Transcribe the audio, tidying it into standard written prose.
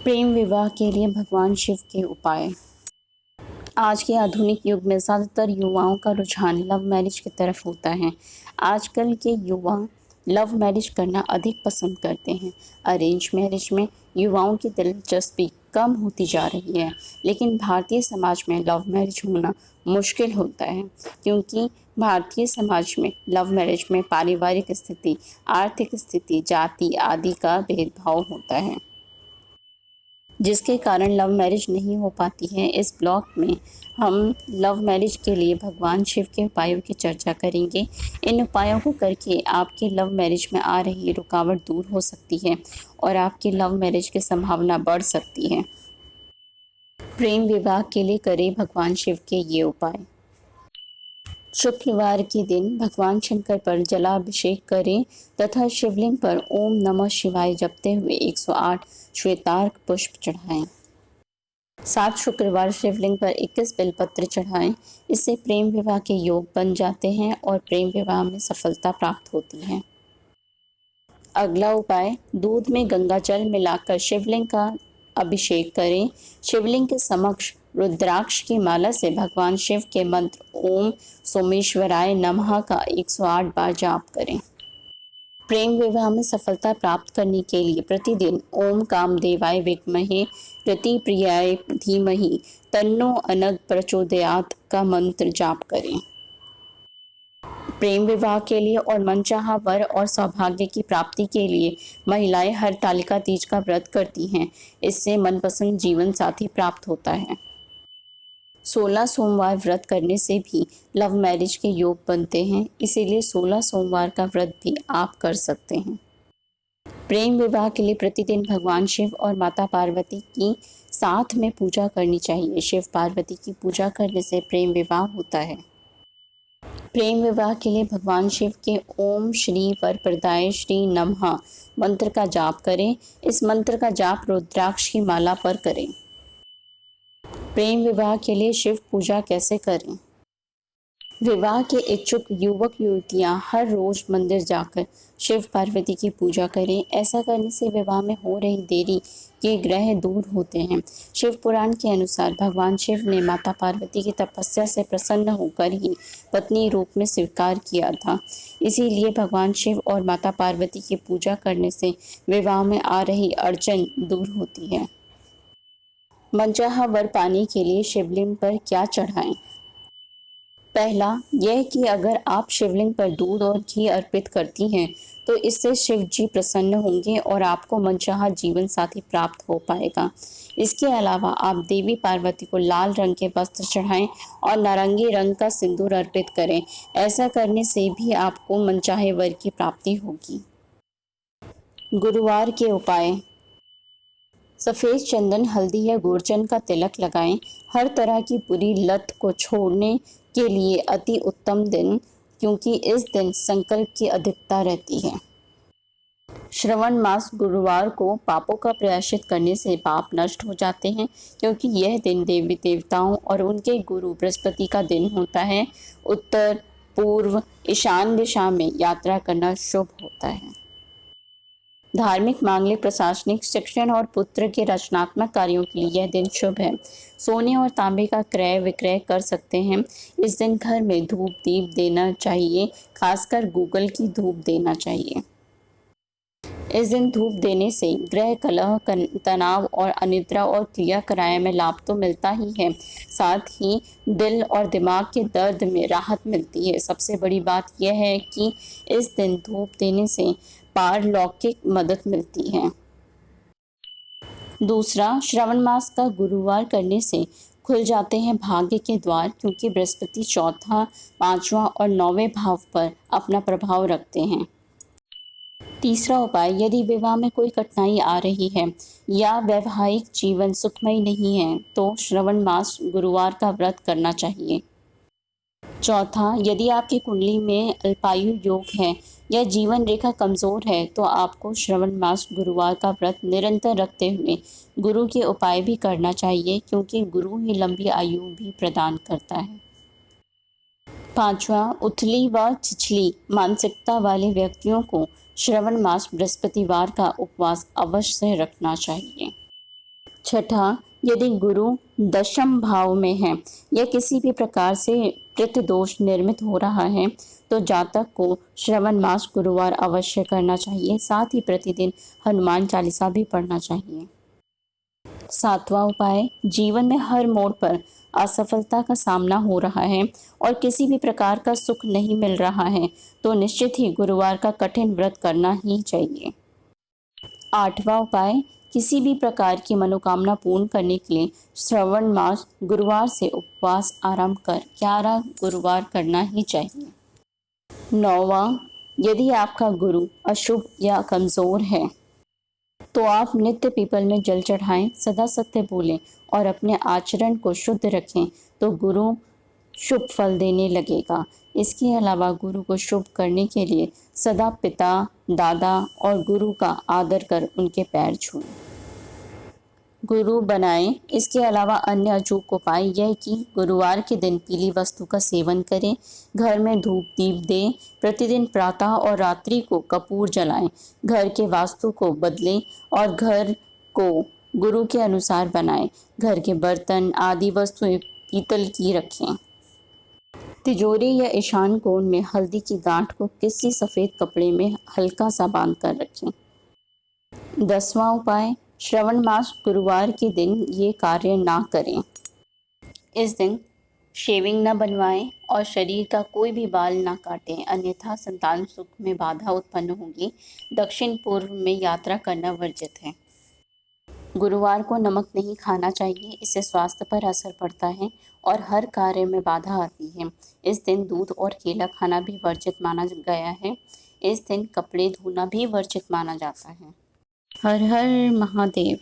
प्रेम विवाह के लिए भगवान शिव के उपाय। आज के आधुनिक युग में ज़्यादातर युवाओं का रुझान लव मैरिज की तरफ होता है। आजकल के युवा लव मैरिज करना अधिक पसंद करते हैं। अरेंज मैरिज में युवाओं की दिलचस्पी कम होती जा रही है, लेकिन भारतीय समाज में लव मैरिज होना मुश्किल होता है, क्योंकि भारतीय समाज में लव मैरिज में पारिवारिक स्थिति, आर्थिक स्थिति, जाति आदि का भेदभाव होता है, जिसके कारण लव मैरिज नहीं हो पाती है। इस ब्लॉग में हम लव मैरिज के लिए भगवान शिव के उपायों की चर्चा करेंगे। इन उपायों को करके आपके लव मैरिज में आ रही रुकावट दूर हो सकती है और आपकी लव मैरिज की संभावना बढ़ सकती है। प्रेम विवाह के लिए करें भगवान शिव के ये उपाय। शुक्रवार के दिन भगवान शंकर पर जलाभिषेक करें तथा शिवलिंग पर ओम नमः शिवाय जपते हुए 108 श्वेतार्क पुष्प चढ़ाएं। 7 शुक्रवार शिवलिंग पर 21 बेलपत्र चढ़ाएं। इससे प्रेम विवाह के योग बन जाते हैं और प्रेम विवाह में सफलता प्राप्त होती है। अगला उपाय, दूध में गंगा जल मिलाकर शिवलिंग का अभिषेक करें। शिवलिंग के समक्ष रुद्राक्ष की माला से भगवान शिव के मंत्र ओम सोमेश्वराय नमः का 108 बार जाप करें। प्रेम विवाह में सफलता प्राप्त करने के लिए प्रतिदिन ओम कामदेवाय विद्महे रतिप्रियाय धीमहि तन्नो अनग प्रचोदयात् का मंत्र जाप करें। प्रेम विवाह के लिए और मनचाहा वर और सौभाग्य की प्राप्ति के लिए महिलाएं हरतालिका तीज का व्रत करती हैं। इससे मनपसंद जीवन साथी प्राप्त होता है। 16 सोमवार व्रत करने से भी लव मैरिज के योग बनते हैं, इसीलिए 16 सोमवार का व्रत भी आप कर सकते हैं। प्रेम विवाह के लिए प्रतिदिन भगवान शिव और माता पार्वती की साथ में पूजा करनी चाहिए। शिव पार्वती की पूजा करने से प्रेम विवाह होता है। प्रेम विवाह के लिए भगवान शिव के ओम श्री वरप्रदाय श्री नमः मंत्र का जाप करें। इस मंत्र का जाप रुद्राक्ष की माला पर करें। प्रेम विवाह के लिए शिव पूजा कैसे करें? विवाह के इच्छुक युवक युवतियां हर रोज मंदिर जाकर शिव पार्वती की पूजा करें। ऐसा करने से विवाह में हो रही देरी के ग्रह दूर होते हैं। शिव पुराण के अनुसार भगवान शिव ने माता पार्वती की तपस्या से प्रसन्न होकर ही पत्नी रूप में स्वीकार किया था। इसीलिए भगवान शिव और माता पार्वती की पूजा करने से विवाह में आ रही अड़चन दूर होती है। मनचाहा वर पाने के लिए शिवलिंग पर क्या चढ़ाएं? पहला यह कि अगर आप शिवलिंग पर दूध और घी अर्पित करती हैं तो इससे शिव जी प्रसन्न होंगे और आपको मनचाहा जीवन साथी प्राप्त हो पाएगा। इसके अलावा आप देवी पार्वती को लाल रंग के वस्त्र चढ़ाएं और नारंगी रंग का सिंदूर अर्पित करें। ऐसा करने से भी आपको मनचाहे वर की प्राप्ति होगी। गुरुवार के उपाय, सफ़ेद चंदन, हल्दी या गुड़चन का तिलक लगाएं। हर तरह की बुरी लत को छोड़ने के लिए अति उत्तम दिन, क्योंकि इस दिन संकल्प की अधिकता रहती है। श्रवण मास गुरुवार को पापों का प्रायश्चित करने से पाप नष्ट हो जाते हैं, क्योंकि यह दिन देवी देवताओं और उनके गुरु बृहस्पति का दिन होता है। उत्तर, पूर्व, ईशान दिशा में यात्रा करना शुभ होता है। धार्मिक मामले, प्रशासनिक, शिक्षण और पुत्र के रचनात्मक कार्यों के लिए यह दिन शुभ है। सोने और तांबे का क्रय विक्रय कर सकते हैं। इस दिन घर में धूप दीप देना चाहिए, खासकर गूगल की धूप देना चाहिए। इस दिन धूप देने से ग्रह कलह, तनाव और अनिद्रा और क्रिया कराया में लाभ तो मिलता ही है, साथ ही दिल और दिमाग के दर्द में राहत मिलती है। सबसे बड़ी बात यह है कि इस दिन धूप देने से पारलौकिक मदद मिलती है। दूसरा, श्रवण मास का गुरुवार करने से खुल जाते हैं भाग्य के द्वार, क्योंकि बृहस्पति चौथा, पांचवा और 9वें भाव पर अपना प्रभाव रखते हैं। तीसरा उपाय, यदि विवाह में कोई कठिनाई आ रही है या वैवाहिक जीवन सुखमय नहीं है तो श्रवण मास गुरुवार का व्रत करना चाहिए। चौथा, यदि आपकी कुंडली में अल्पायु योग है या जीवन रेखा कमजोर है तो आपको श्रवण मास गुरुवार का व्रत निरंतर रखते हुए गुरु के उपाय भी करना चाहिए, क्योंकि गुरु ही लंबी आयु भी प्रदान करता है। पांचवा, उथली व छिछली मानसिकता वाले व्यक्तियों को श्रवण मास बृहस्पतिवार का उपवास अवश्य रखना चाहिए। छठा, यदि गुरु दशम भाव में है या किसी भी प्रकार से पितृदोष निर्मित हो रहा है तो जातक को श्रवण मास गुरुवार अवश्य करना चाहिए। साथ ही प्रतिदिन हनुमान चालीसा भी पढ़ना चाहिए। सातवां उपाय, जीवन में हर मोड़ पर असफलता का सामना हो रहा है और किसी भी प्रकार का सुख नहीं मिल रहा है तो निश्चित ही गुरुवार का कठिन व्रत करना ही चाहिए। आठवां उपाय, किसी भी प्रकार की मनोकामना पूर्ण करने के लिए श्रवण मास गुरुवार से उपवास आरंभ कर 11 गुरुवार करना ही चाहिए। नौवां, यदि आपका गुरु अशुभ या कमजोर है तो आप नित्य पीपल में जल चढ़ाएं, सदा सत्य बोलें और अपने आचरण को शुद्ध रखें तो गुरु शुभ फल देने लगेगा। इसके अलावा गुरु को शुभ करने के लिए सदा पिता, दादा और गुरु का आदर कर उनके पैर छूएं। गुरु बनाएं। इसके अलावा अन्य अचूक उपाय यह कि गुरुवार के दिन पीली वस्तु का सेवन करें, घर में धूप दीप दें, प्रतिदिन प्रातः और रात्रि को कपूर जलाएं, घर के वास्तु को बदलें और घर को गुरु के अनुसार बनाएं। घर के बर्तन आदि वस्तुएं पीतल की रखें। तिजोरी या ईशान कोण में हल्दी की गांठ को किसी सफ़ेद कपड़े में हल्का सा बांध कर रखें। 10वां उपाय, श्रवण मास गुरुवार के दिन ये कार्य ना करें। इस दिन शेविंग न बनवाएं और शरीर का कोई भी बाल ना काटें, अन्यथा संतान सुख में बाधा उत्पन्न होगी। दक्षिण पूर्व में यात्रा करना वर्जित है। गुरुवार को नमक नहीं खाना चाहिए, इससे स्वास्थ्य पर असर पड़ता है और हर कार्य में बाधा आती है। इस दिन दूध और केला खाना भी वर्जित माना गया है। इस दिन कपड़े धोना भी वर्जित माना जाता है। हर हर महादेव।